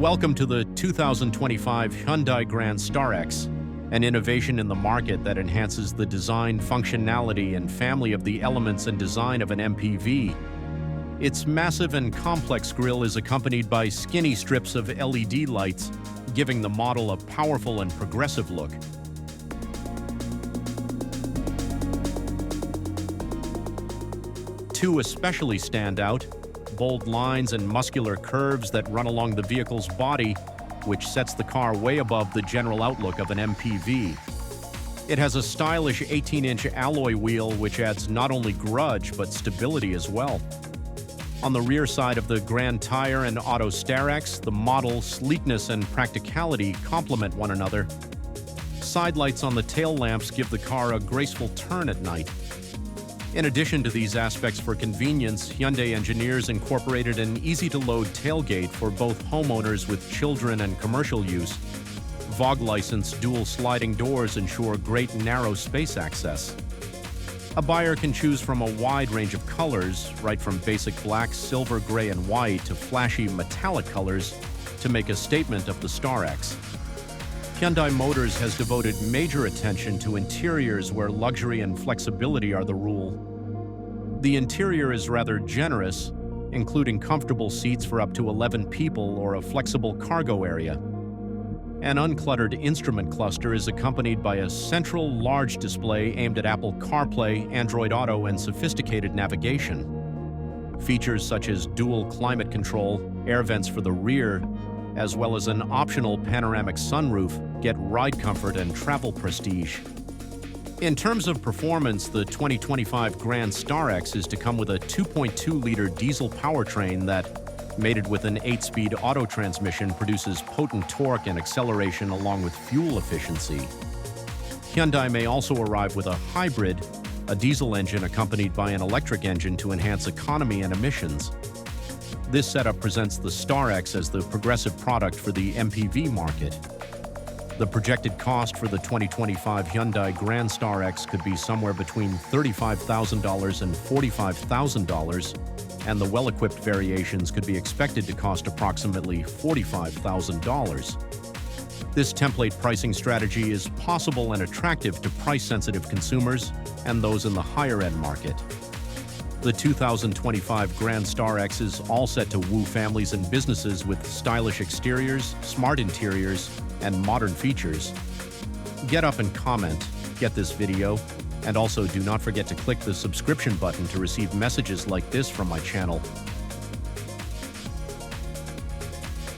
Welcome to the 2025 Hyundai Grand Starex, an innovation in the market that enhances the design, functionality, and family of the elements and design of an MPV. Its massive and complex grille is accompanied by skinny strips of LED lights, giving the model a powerful and progressive look. Two especially stand out: bold lines and muscular curves that run along the vehicle's body, which sets the car way above the general outlook of an MPV. It has a stylish 18-inch alloy wheel which adds not only grudge but stability as well. On the rear side of the Grand Tire and Auto Starex, the model's sleekness and practicality complement one another. Side lights on the tail lamps give the car a graceful turn at night. In addition to these aspects for convenience, Hyundai engineers incorporated an easy-to-load tailgate for both homeowners with children and commercial use. VOG-licensed dual sliding doors ensure great narrow space access. A buyer can choose from a wide range of colors, right from basic black, silver, gray, and white to flashy metallic colors, to make a statement of the Starex. Hyundai Motors has devoted major attention to interiors where luxury and flexibility are the rule. The interior is rather generous, including comfortable seats for up to 11 people or a flexible cargo area. An uncluttered instrument cluster is accompanied by a central large display aimed at Apple CarPlay, Android Auto, and sophisticated navigation. Features such as dual climate control, air vents for the rear, as well as an optional panoramic sunroof, get ride comfort and travel prestige. In terms of performance, the 2025 Grand Starex is to come with a 2.2-liter diesel powertrain that, mated with an 8-speed auto transmission, produces potent torque and acceleration along with fuel efficiency. Hyundai may also arrive with a hybrid, a diesel engine accompanied by an electric engine to enhance economy and emissions. This setup presents the Starex as the progressive product for the MPV market. The projected cost for the 2025 Hyundai Grand Starex could be somewhere between $35,000 and $45,000, and the well-equipped variations could be expected to cost approximately $45,000. This template pricing strategy is possible and attractive to price-sensitive consumers and those in the higher-end market. The 2025 Grand Starex is all set to woo families and businesses with stylish exteriors, smart interiors, and modern features. Get up and comment, get this video, and also do not forget to click the subscription button to receive messages like this from my channel.